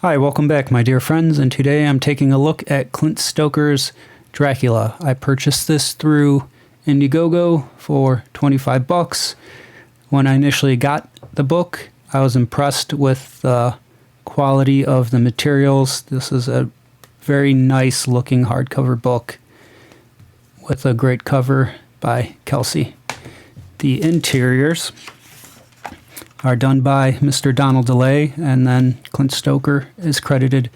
Hi, welcome back, my dear friends, and today I'm taking a look at Clint Stoker's Dracula. I purchased this through Indiegogo for 25 bucks. When I initially got the book, I was impressed with the quality of the materials. This is a very nice looking hardcover book with a great cover by Kelsey. The interiors are done by Mr. Donald DeLay, and then Clint Stoker is credited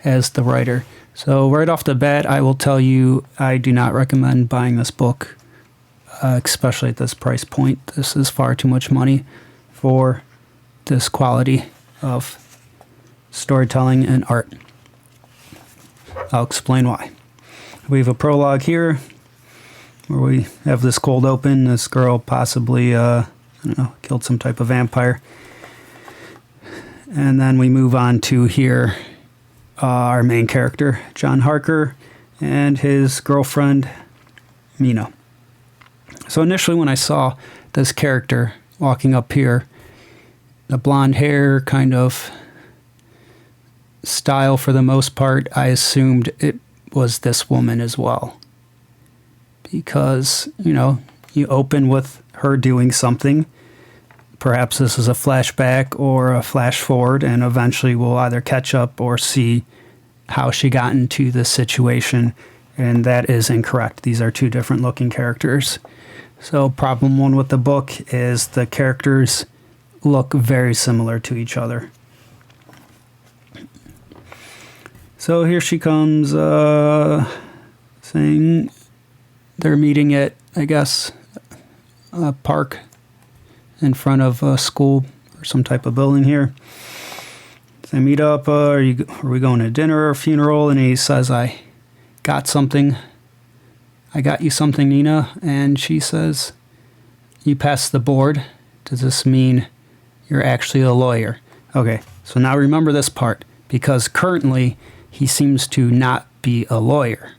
as the writer. So right off the bat, I will tell you I do not recommend buying this book, especially at this price point. This is far too much money for this quality of storytelling and art. I'll explain why. We have a prologue here where we have this cold open. This girl possibly killed some type of vampire. And then we move on to here our main character, John Harker, and his girlfriend, Mina. So initially when I saw this character walking up here, the blonde hair kind of style for the most part, I assumed it was this woman as well. Because, you open with her doing something. Perhaps this is a flashback or a flash forward, and eventually we'll either catch up or see how she got into this situation, and that is incorrect. These are two different looking characters. So problem one with the book is the characters look very similar to each other. So here she comes saying they're meeting at, I guess, a park in front of a school or some type of building here. They meet up. Are we going to dinner or a funeral? And he says, I got something. I got you something, Nina. And she says, you passed the board. Does this mean you're actually a lawyer? Okay, so now remember this part, because currently he seems to not be a lawyer.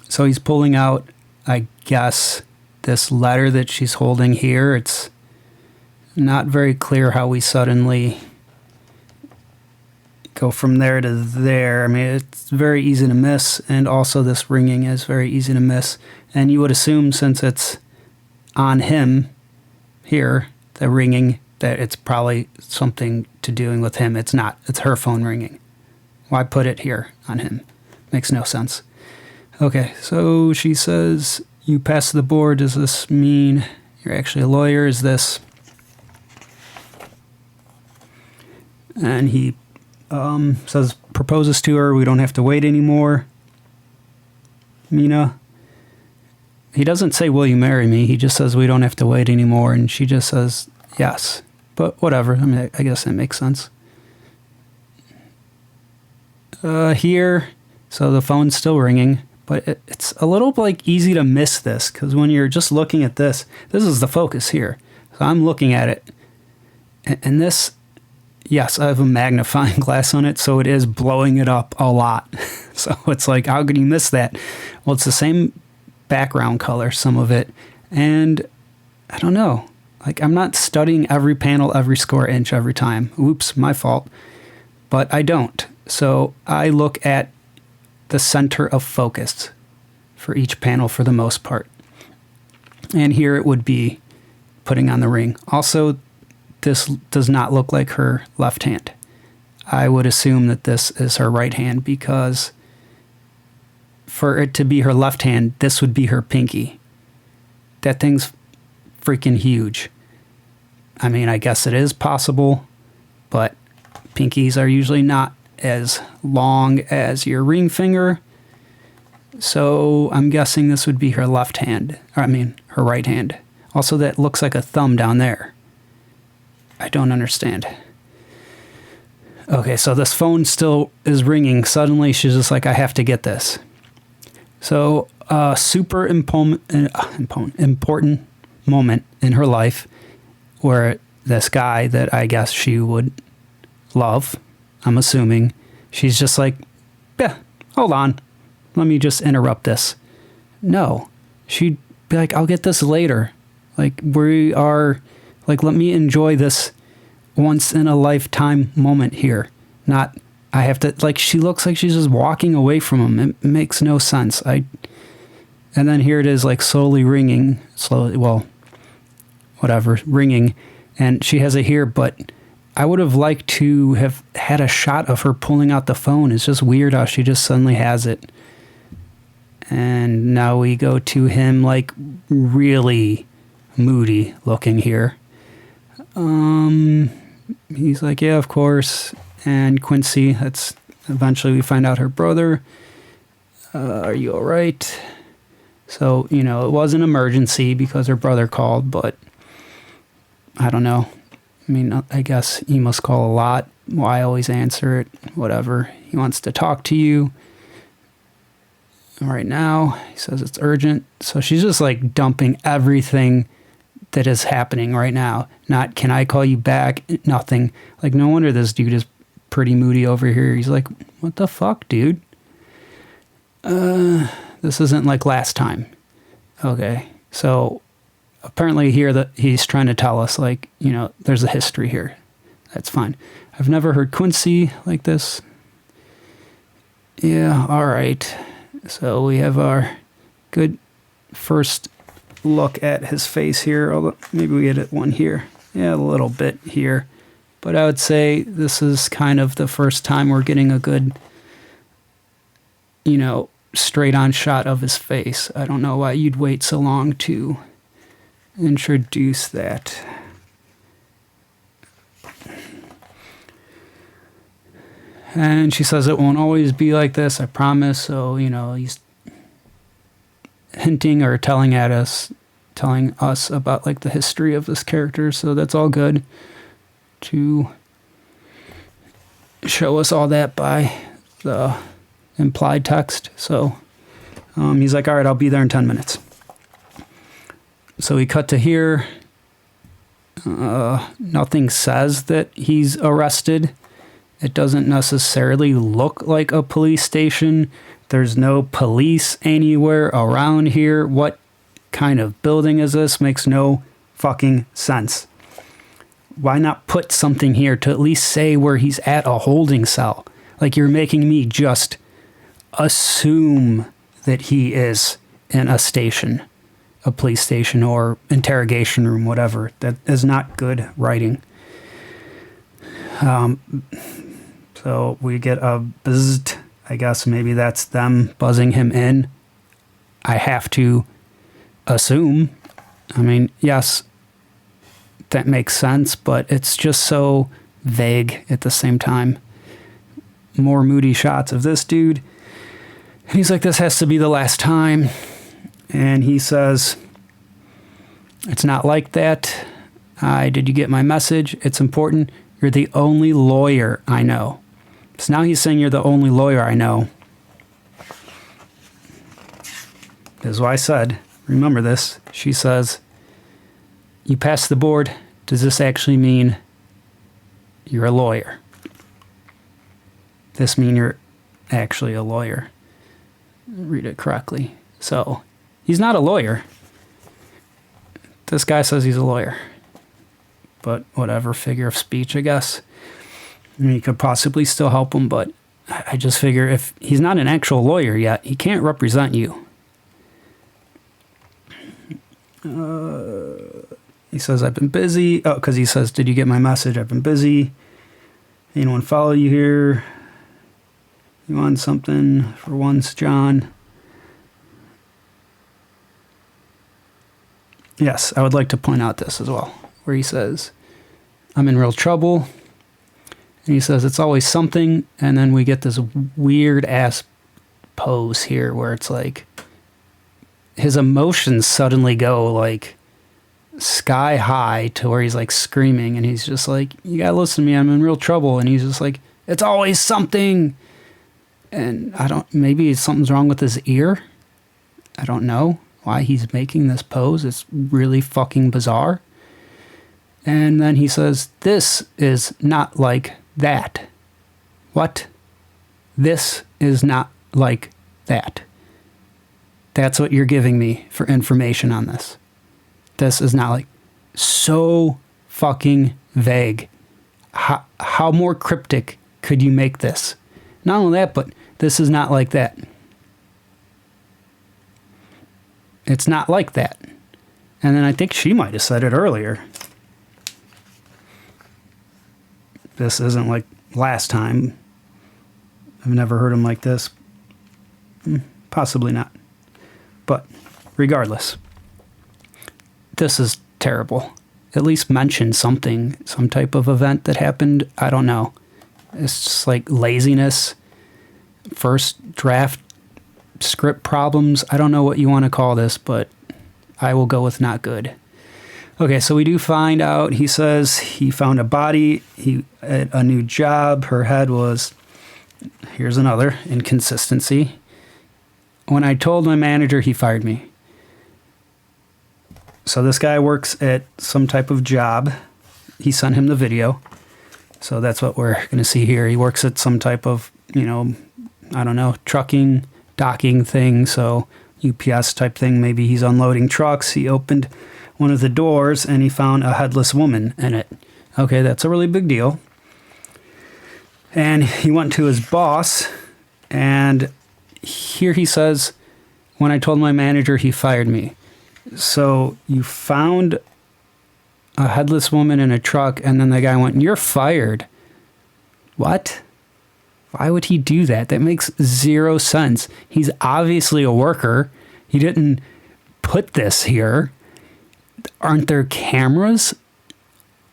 So he's pulling out, I guess, this letter that she's holding here. It's not very clear how we suddenly go from there to there. I mean, it's very easy to miss, and also this ringing is very easy to miss. And you would assume, since it's on him here, the ringing, that it's probably something to doing with him. It's not. It's her phone ringing. Why put it here on him? Makes no sense. Okay, so she says, you passed the board. Does this mean you're actually a lawyer? Is this... And he proposes to her. We don't have to wait anymore. Mina. He doesn't say, will you marry me? He just says, we don't have to wait anymore. And she just says, yes. But whatever. I mean, I guess that makes sense. Here, so the phone's still ringing. But it's a little easy to miss this, because when you're just looking at this is the focus here. So I'm looking at it. And this, yes, I have a magnifying glass on it, so it is blowing it up a lot. So it's like, how can you miss that? Well, it's the same background color, some of it. And I don't know. I'm not studying every panel, every square inch, every time. Oops, my fault. But I don't. So I look at the center of focus for each panel for the most part. And here it would be putting on the ring. Also, this does not look like her left hand. I would assume that this is her right hand, because for it to be her left hand, this would be her pinky. That thing's freaking huge. I mean, I guess it is possible, but pinkies are usually not as long as your ring finger. So I'm guessing this would be her left hand. Her right hand. Also, that looks like a thumb down there. I don't understand. Okay, so this phone still is ringing. Suddenly she's just like, I have to get this. So super important moment in her life where this guy that I guess she would love, I'm assuming, she's just like, yeah, hold on. Let me just interrupt this. No. She'd be like, I'll get this later. We are, let me enjoy this once in a lifetime moment here. Not, I have to, like, she looks like she's just walking away from him. It makes no sense. And then here it is, like, slowly ringing, ringing, and she has it here, but I would have liked to have had a shot of her pulling out the phone. It's just weird how she just suddenly has it. And now we go to him, like, really moody looking here. He's like, yeah, of course. And Quincy, that's eventually we find out her brother. Are you all right? So, you know, it was an emergency because her brother called, but I don't know. I mean, I guess he must call a lot. Well, I always answer it, whatever. He wants to talk to you right now. He says it's urgent. So she's just like dumping everything that is happening right now. Not, can I call you back? Nothing. Like, no wonder this dude is pretty moody over here. He's like, what the fuck, dude? This isn't like last time. Okay. So apparently here that he's trying to tell us, like, you know, there's a history here. That's fine. I've never heard Quincy like this. Yeah, all right. So we have our good first look at his face here. Although maybe we get one here. Yeah, a little bit here. But I would say this is kind of the first time we're getting a good, you know, straight on shot of his face. I don't know why you'd wait so long to introduce that. And she says it won't always be like this, I promise. So, you know, he's hinting or telling us about like the history of this character. So that's all good to show us all that by the implied text. So he's like, all right, I'll be there in 10 minutes. So we cut to here. Nothing says that he's arrested. It doesn't necessarily look like a police station. There's no police anywhere around here. What kind of building is this? Makes no fucking sense. Why not put something here to at least say where he's at a holding cell? Like, you're making me just assume that he is in a station, a police station or interrogation room, whatever. That is not good writing. So we get a buzzed. I guess maybe that's them buzzing him in. I have to assume. I mean, yes, that makes sense, but it's just so vague at the same time. More moody shots of this dude. And he's like, this has to be the last time. And he says, it's not like that. Did you get my message? It's important. You're the only lawyer I know. So now he's saying you're the only lawyer I know. This is what I said. Remember this. She says, you passed the board. Does this actually mean you're a lawyer? This mean you're actually a lawyer? Read it correctly. So, he's not a lawyer. This guy says he's a lawyer. But whatever, figure of speech, I guess. I mean, he could possibly still help him, but I just figure if he's not an actual lawyer yet, he can't represent you. He says, I've been busy. Oh, because he says, did you get my message? I've been busy. Anyone follow you here? You want something for once, John? Yes, I would like to point out this as well, where he says, I'm in real trouble. And he says, it's always something. And then we get this weird ass pose here where it's like his emotions suddenly go like sky high to where he's like screaming. And he's just like, you gotta listen to me. I'm in real trouble. And he's just like, it's always something. And maybe something's wrong with his ear. I don't know why he's making this pose. It's really fucking bizarre. And then he says, this is not like that. What? This is not like that. That's what you're giving me for information on this. This is not like, so fucking vague. How more cryptic could you make this? Not only that, but this is not like that. It's not like that. And then I think she might have said it earlier. This isn't like last time. I've never heard him like this. Possibly not. But regardless, this is terrible. At least mention something, some type of event that happened. I don't know. It's just like laziness, first draft script problems. I don't know what you want to call this, but I will go with not good. Okay, so we do find out, he says he found a body, at a new job. Her head was, here's another inconsistency. When I told my manager, he fired me. So this guy works at some type of job. He sent him the video. So that's what we're going to see here. He works at some type of, I don't know, trucking, docking thing. So UPS type thing. Maybe he's unloading trucks. He opened one of the doors and he found a headless woman in it. Okay, that's a really big deal. And he went to his boss, and here he says, when I told my manager, he fired me. So you found a headless woman in a truck, and then the guy went, you're fired. What? Why would he do that? That makes zero sense. He's obviously a worker. He didn't put this here. Aren't there cameras?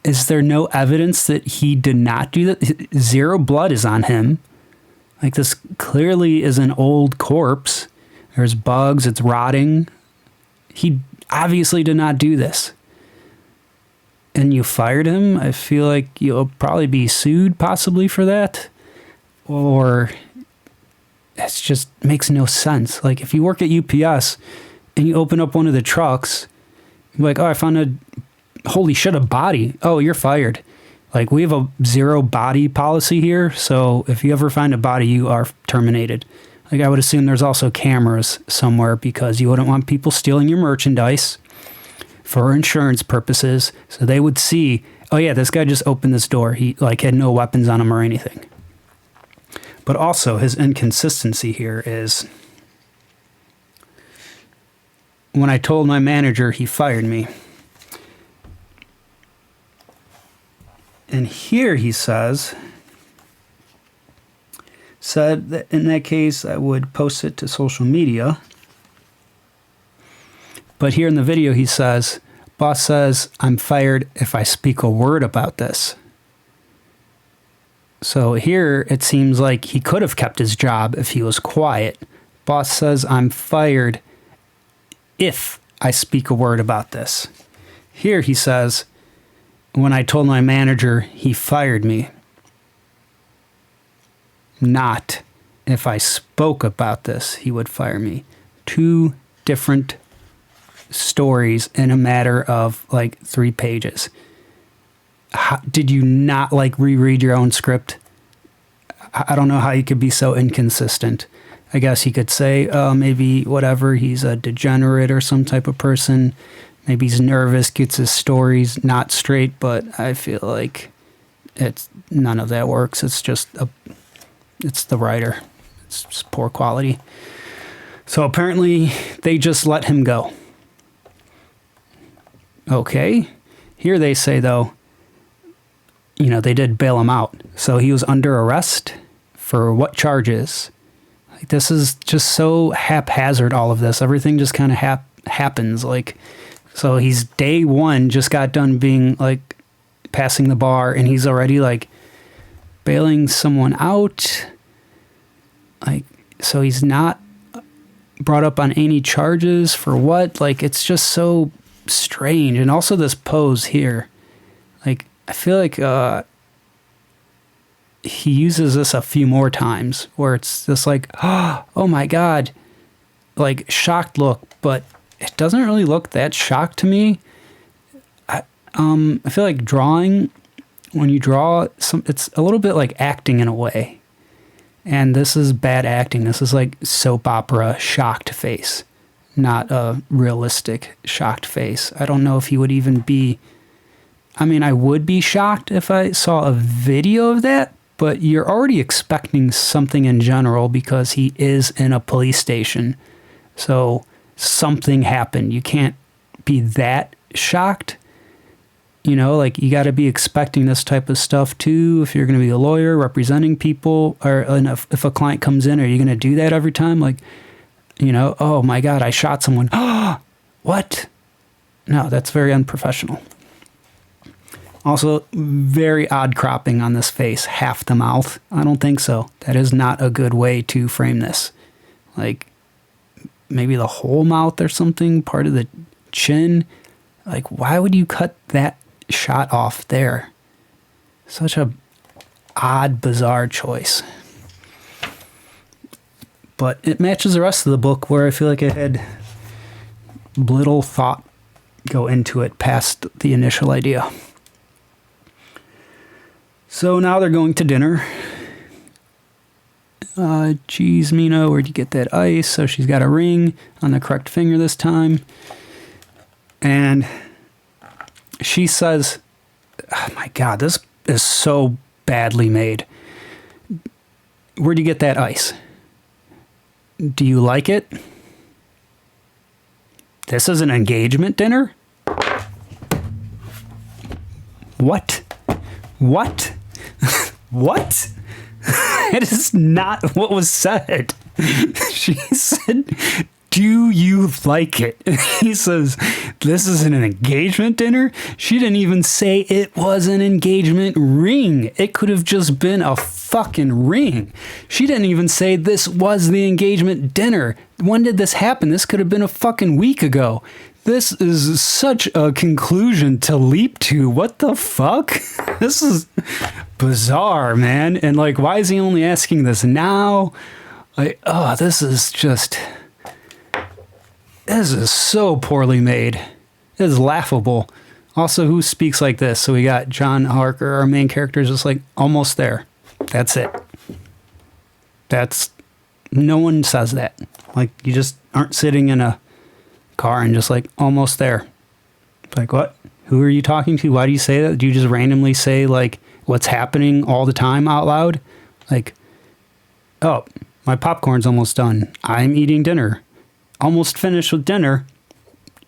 Is there no evidence that he did not do that? Zero blood is on him. Like, this clearly is an old corpse. There's bugs. It's rotting. He obviously did not do this. And you fired him? I feel like you'll probably be sued possibly for that. Or it just makes no sense. Like, if you work at UPS and you open up one of the trucks, you're like, oh, I found holy shit, a body. Oh, you're fired. Like, we have a zero body policy here. So if you ever find a body, you are terminated. Like, I would assume there's also cameras somewhere because you wouldn't want people stealing your merchandise for insurance purposes. So they would see, oh yeah, this guy just opened this door. He had no weapons on him or anything. But also his inconsistency here is, when I told my manager, he fired me. And here he said that in that case, I would post it to social media. But here in the video, he says, boss says, I'm fired if I speak a word about this. So here it seems like he could have kept his job if he was quiet. Boss says, I'm fired if I speak a word about this. Here he says, when I told my manager, he fired me. Not if I spoke about this, he would fire me. Two different stories in a matter of 3 pages. Did you not reread your own script? I don't know how you could be so inconsistent. I guess he could say, maybe whatever, he's a degenerate or some type of person. Maybe he's nervous, gets his stories not straight, but I feel like none of that works. It's just it's the writer. It's just poor quality. So apparently they just let him go. Okay. Here they say, though, they did bail him out. So he was under arrest for what charges? This is just so haphazard, all of this. Everything just kind of happens. So he's day one, just got done being passing the bar, and he's already bailing someone out. So he's not brought up on any charges for what? It's just so strange. And also this pose here. I feel like he uses this a few more times where it's this oh my God, shocked look, but it doesn't really look that shocked to me. I feel like drawing, when you draw, it's a little bit like acting in a way. And this is bad acting. This is soap opera shocked face, not a realistic shocked face. I don't know if he would even be I mean, I would be shocked if I saw a video of that, but you're already expecting something in general because he is in a police station. So something happened. You can't be that shocked. You know, like, you got to be expecting this type of stuff too. If you're going to be a lawyer representing people, or if a client comes in, are you going to do that every time? Like, you know, oh my God, I shot someone. What? No, that's very unprofessional. Also, very odd cropping on this face. Half the mouth. I don't think so. That is not a good way to frame this. Like, maybe the whole mouth or something, part of the chin. Like, why would you cut that shot off there? Such a odd, bizarre choice. But it matches the rest of the book, where I feel like I had little thought go into it past the initial idea. So now they're going to dinner. Geez, Mina, where'd you get that ice? So she's got a ring on the correct finger this time. And she says, oh my God, this is so badly made. Where'd you get that ice? Do you like it? This is an engagement dinner? What? What? What? It is not what was said. She said, do you like it? He says, this is an engagement dinner? She didn't even say it was an engagement ring. It could have just been a fucking ring. She didn't even say this was the engagement dinner. When did this happen? This could have been a fucking week ago. This is such a conclusion to leap to. What the fuck? This is bizarre, man. And like, why is he only asking this now? Like, oh, this is so poorly made. It is laughable. Also, who speaks like this? So we got John Harker, our main character, is just like almost there. That's it. No one says that. Like, you just aren't sitting in a car and just like almost there. Like, what? Who are you talking to? Why do you say that? Do you just randomly say like what's happening all the time out loud? Like, oh, my popcorn's almost done. I'm eating dinner. Almost finished with dinner.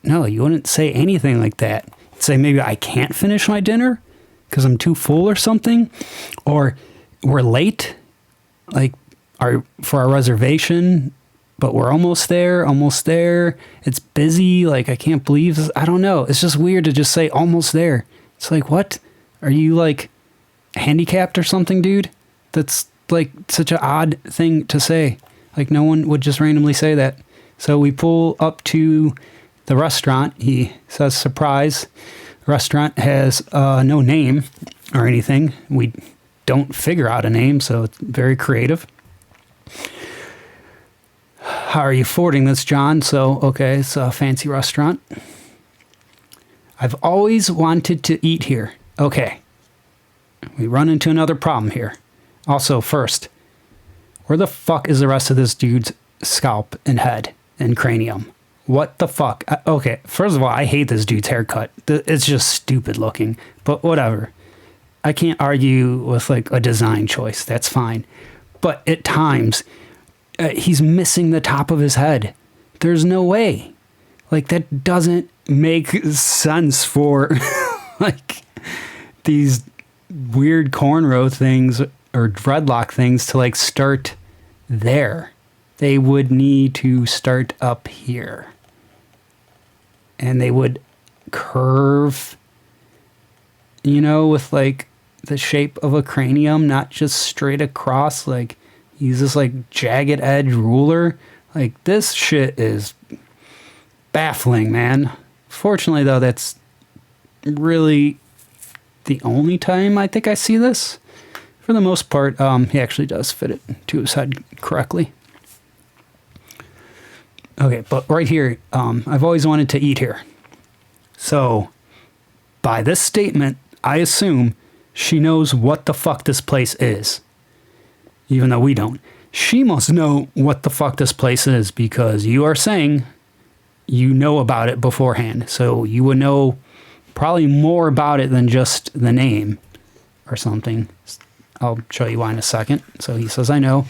No, you wouldn't say anything like that. You'd say maybe I can't finish my dinner because I'm too full or something. Or we're late, like for our reservation, but we're almost there. It's busy. Like, I can't believe this. I don't know. It's just weird to just say almost there. It's like, what? Are you like handicapped or something, dude? That's like such an odd thing to say. Like, no one would just randomly say that. So we pull up to the restaurant. He says, surprise. The restaurant has no name or anything. We don't figure out a name, so it's very creative. How are you affording this, John? So, okay, it's a fancy restaurant. I've always wanted to eat here. Okay. We run into another problem here. Also, first, where the fuck is the rest of this dude's scalp and head and cranium? What the fuck? Okay, first of all, I hate this dude's haircut. It's just stupid looking, but whatever. I can't argue with like a design choice. That's fine. But at times, he's missing the top of his head. There's no way. Like, that doesn't make sense for like these weird cornrow things or dreadlock things to like start there. They would need to start up here. And they would curve, you know, with like the shape of a cranium, not just straight across. Like, use this like jagged edge ruler. Like, this shit is baffling, man. Fortunately, though, that's really the only time I think I see this. For the most part, he actually does fit it to his head correctly. Okay, but right here, I've always wanted to eat here. So, by this statement, I assume she knows what the fuck this place is. Even though we don't. She must know what the fuck this place is, because you are saying you know about it beforehand. So you would know probably more about it than just the name or something. I'll show you why in a second. So he says, I know.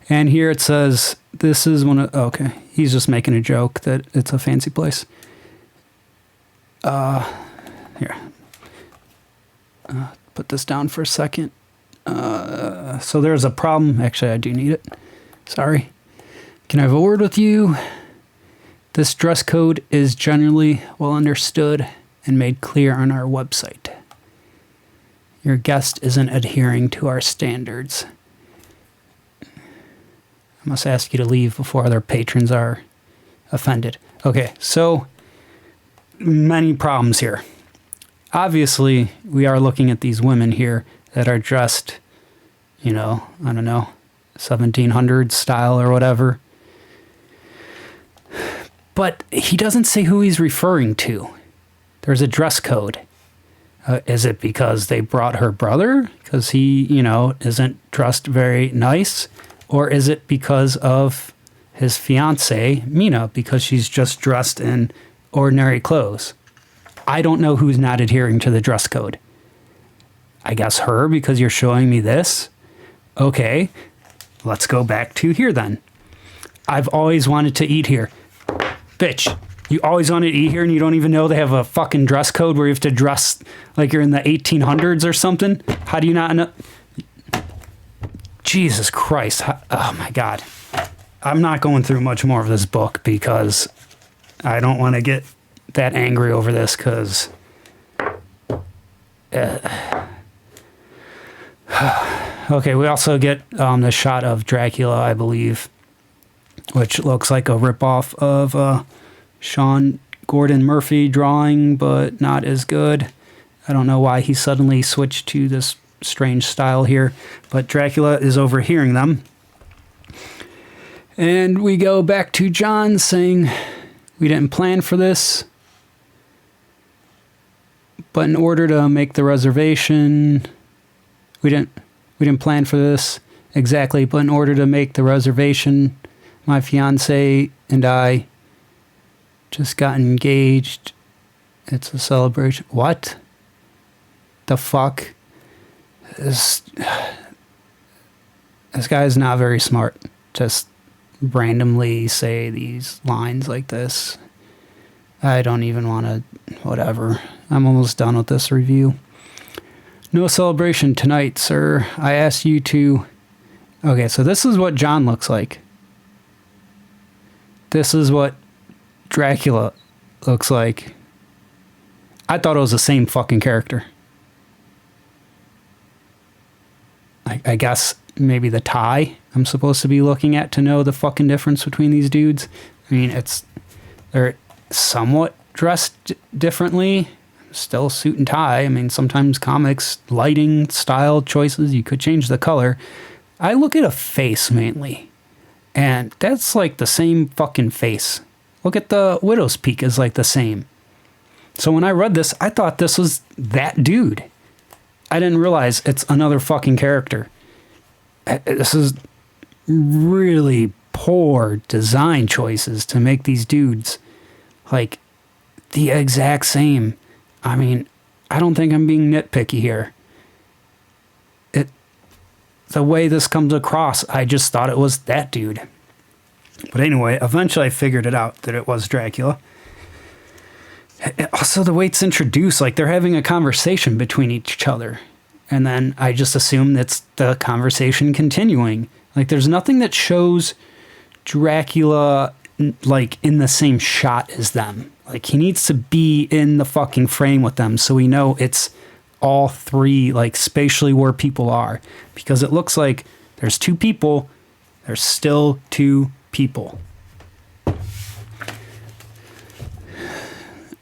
And here it says, this is one of, okay, he's just making a joke that it's a fancy place. Here. Put this down for a second. So there's a problem. Actually, I do need it. Sorry. Can I have a word with you? This dress code is generally well understood and made clear on our website. Your guest isn't adhering to our standards. I must ask you to leave before other patrons are offended. Okay, so many problems here. Obviously, we are looking at these women here that are dressed, you know, I don't know, 1700s style or whatever. But he doesn't say who he's referring to. There's a dress code. Is it because they brought her brother? Because he, you know, isn't dressed very nice? Or is it because of his fiancée, Mina, because she's just dressed in ordinary clothes? I don't know who's not adhering to the dress code. I guess her, because you're showing me this. Okay, let's go back to here then. I've always wanted to eat here. Bitch, you always wanted to eat here and you don't even know they have a fucking dress code where you have to dress like you're in the 1800s or something? How do you not know? Jesus Christ. Oh my God. I'm not going through much more of this book because I don't want to get that angry over this because... Okay, we also get the shot of Dracula, I believe, which looks like a ripoff of Sean Gordon Murphy drawing, but not as good. I don't know why he suddenly switched to this strange style here, but Dracula is overhearing them. And we go back to John saying, we didn't plan for this, but in order to make the reservation, we didn't plan for this exactly, but in order to make the reservation, my fiance and I just got engaged. It's a celebration. What the fuck? This guy is not very smart. Just randomly say these lines like this. I don't even want to, whatever. I'm almost done with this review. No celebration tonight, sir. I asked you to... Okay, so this is what John looks like. This is what Dracula looks like. I thought it was the same fucking character. I guess maybe the tie I'm supposed to be looking at to know the fucking difference between these dudes. I mean, they're somewhat dressed differently. Still suit and tie. I mean, sometimes comics, lighting, style choices, you could change the color. I look at a face mainly, and that's like the same fucking face. Look at the Widow's Peak is like the same. So when I read this, I thought this was that dude. I didn't realize it's another fucking character. This is really poor design choices to make these dudes like the exact same. I mean, I don't think I'm being nitpicky here. The way this comes across, I just thought it was that dude. But anyway, eventually I figured it out that it was Dracula. Also, the way it's introduced, like they're having a conversation between each other. And then I just assume that's the conversation continuing. Like there's nothing that shows Dracula like in the same shot as them. Like he needs to be in the fucking frame with them so we know it's all three, like spatially where people are. Because it looks like there's two people, there's still two people.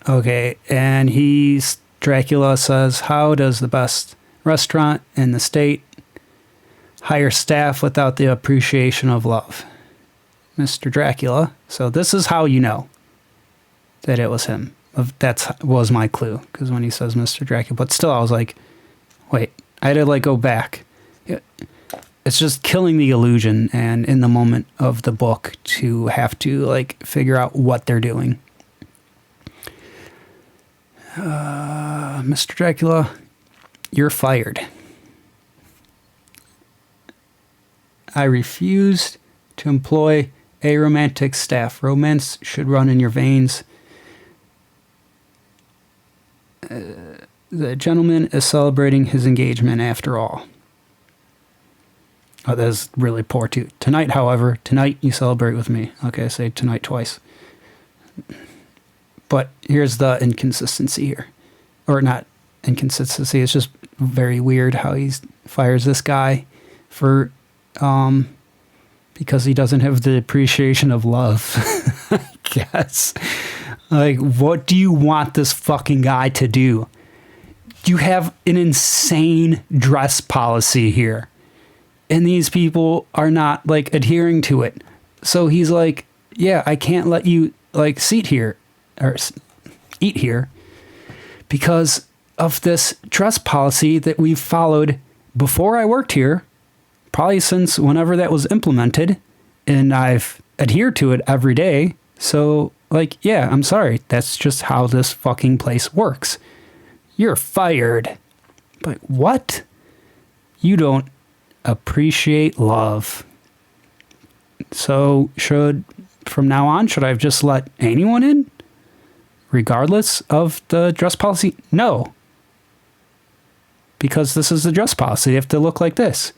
Okay, and Dracula says, how does the best restaurant in the state hire staff without the appreciation of love? Mr. Dracula. So this is how you know that it was him. That was my clue, because when he says Mr. Dracula, but still I was like, wait, I had to like go back. It's just killing the illusion and in the moment of the book to have to like figure out what they're doing. Mr. Dracula, you're fired. I refuse to employ aromantic staff. Romance should run in your veins. The gentleman is celebrating his engagement after all. Oh, that is really poor too. Tonight, however, tonight you celebrate with me. Okay, I say tonight twice. But here's the inconsistency here. Or not inconsistency, it's just very weird how he fires this guy for because he doesn't have the appreciation of love. I guess. Like, what do you want this fucking guy to do? You have an insane dress policy here. And these people are not, like, adhering to it. So he's like, yeah, I can't let you, like, seat here or eat here because of this dress policy that we've followed before I worked here, probably since whenever that was implemented, and I've adhered to it every day. So, like, yeah, I'm sorry. That's just how this fucking place works. You're fired. But what? You don't appreciate love. So from now on, should I have just let anyone in? Regardless of the dress policy? No. Because this is the dress policy. They have to look like this.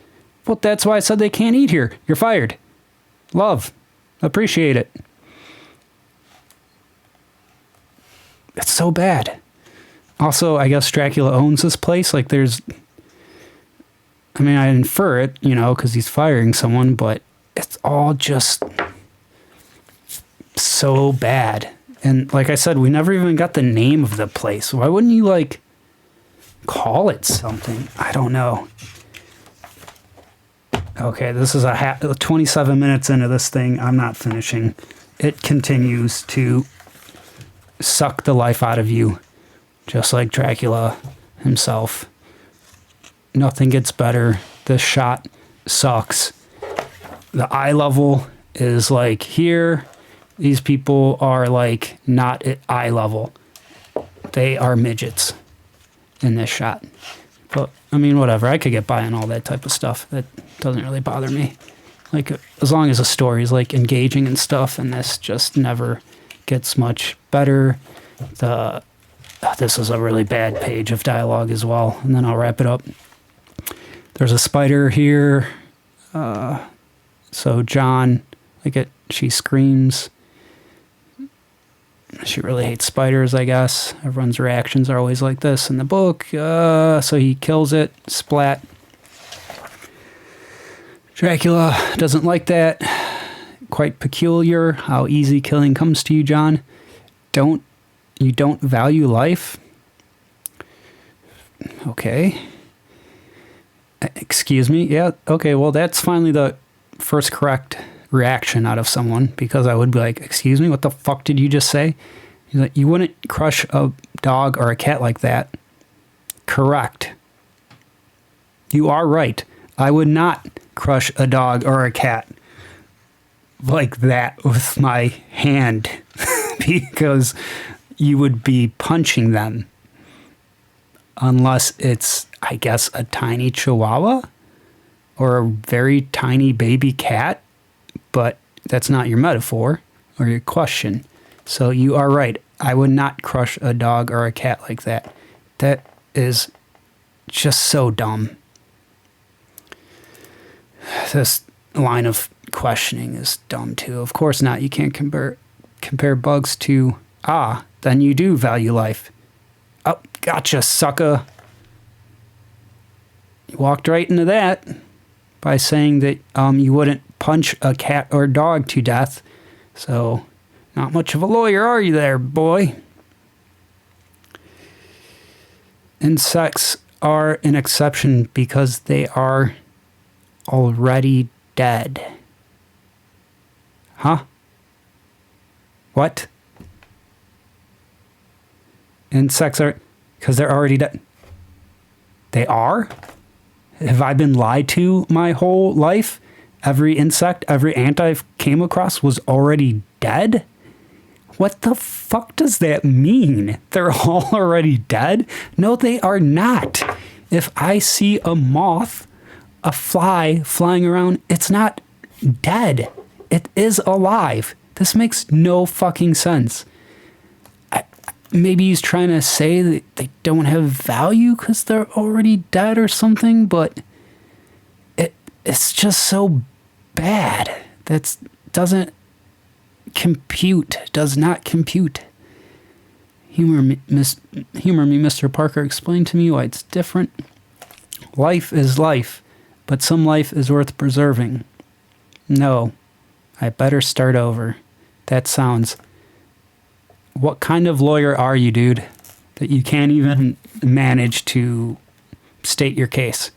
Well, that's why I said they can't eat here. You're fired. Love. Appreciate it. It's so bad. Also, I guess Dracula owns this place. Like, I infer it, because he's firing someone, but it's all just so bad. And like I said, we never even got the name of the place. Why wouldn't you, like, call it something? I don't know. Okay, this is 27 minutes into this thing. I'm not finishing. It continues to suck the life out of you, just like Dracula himself. Nothing gets better. This shot sucks. The eye level is like here. These people are like not at eye level. They are midgets in this shot. But whatever. I could get by on all that type of stuff. That doesn't really bother me. Like, as long as the story is like engaging and stuff, and this just never gets much better. This is a really bad page of dialogue as well, and then I'll wrap it up. There's a spider here. So John, she screams. She really hates spiders, I guess. Everyone's reactions are always like this in the book. So he kills it. Splat. Dracula doesn't like that. Quite peculiar how easy killing comes to you, John. You don't value life? Okay. Excuse me? Yeah, okay, well, that's finally the first correct reaction out of someone, because I would be like, excuse me, what the fuck did you just say? He's like, you wouldn't crush a dog or a cat like that. Correct. You are right. I would not crush a dog or a cat like that with my hand because you would be punching them. Unless it's, I guess, a tiny chihuahua or a very tiny baby cat. But that's not your metaphor or your question. So you are right. I would not crush a dog or a cat like that. That is just so dumb. This line of questioning is dumb too. Of course not. You can't compare bugs to, then you do value life. Oh, gotcha, sucker. You walked right into that by saying that you wouldn't punch a cat or dog to death. So, not much of a lawyer, are you there, boy? Insects are an exception because they are already dead. Huh? What? Insects are... because they're already dead. They are? Have I been lied to my whole life? Every insect, every ant I've came across was already dead? What the fuck does that mean? They're all already dead? No, they are not. If I see a moth, a fly flying around, it's not dead. It is alive. This makes no fucking sense. Maybe he's trying to say that they don't have value because they're already dead or something, but it's just so bad. That doesn't compute. Does not compute. Humor me, Mr. Parker. Explain to me why it's different. Life is life, but some life is worth preserving. No, I better start over. That sounds... What kind of lawyer are you, dude, that you can't even manage to state your case?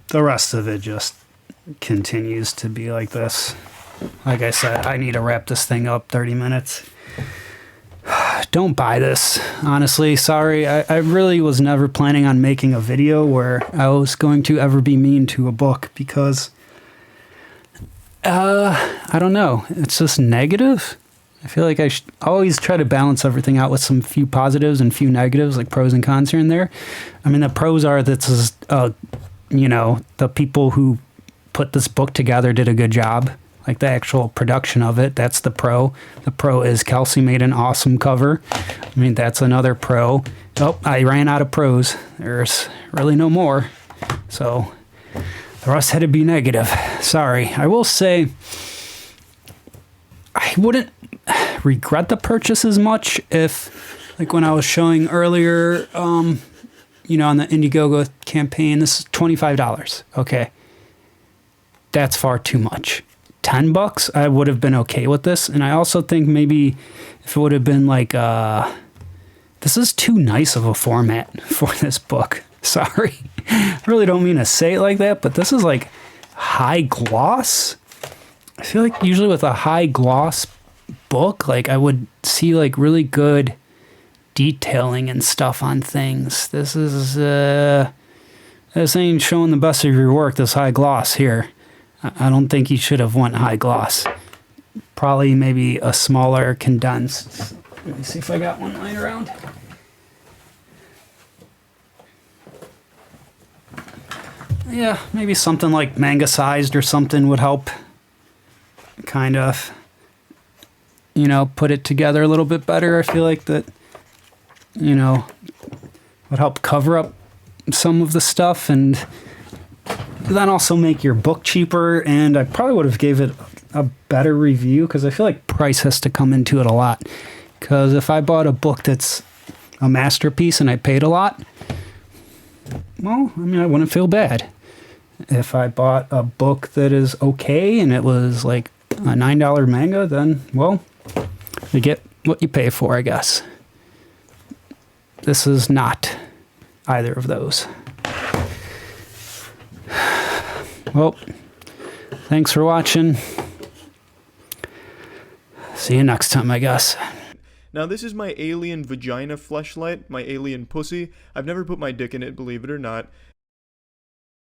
The rest of it just continues to be like this. Like I said, I need to wrap this thing up 30 minutes. Don't buy this, honestly. Sorry, I really was never planning on making a video where I was going to ever be mean to a book because, I don't know. It's just negative. I feel like I always try to balance everything out with some few positives and few negatives, like pros and cons here and there. I mean, the pros are that this is, the people who put this book together did a good job. Like the actual production of it, that's the pro. The pro is Kelsey made an awesome cover. I mean, that's another pro. Oh, I ran out of pros. There's really no more. So the rest had to be negative. Sorry. I will say I wouldn't regret the purchase as much if, like when I was showing earlier, on the Indiegogo campaign, this is $25. Okay. That's far too much. $10, I would have been okay with this. And I also think maybe if it would have been like, this is too nice of a format for this book. Sorry. I really don't mean to say it like that, but this is like high gloss. I feel like usually with a high gloss book, like I would see like really good detailing and stuff on things. This is, this ain't showing the best of your work, this high gloss here. I don't think you should have went high gloss. Probably maybe a smaller condensed. Let me see if I got one lying around. Yeah, maybe something like manga sized or something would help kind of, put it together a little bit better. I feel like that, would help cover up some of the stuff and then also make your book cheaper, and I probably would have gave it a better review because I feel like price has to come into it a lot. Because if I bought a book that's a masterpiece and I paid a lot, well, I mean, I wouldn't feel bad. If I bought a book that is okay and it was like a $9 manga, then, well, you get what you pay for, I guess. This is not either of those. Well, thanks for watching. See you next time, I guess. Now this is my alien vagina fleshlight, my alien pussy. I've never put my dick in it, believe it or not.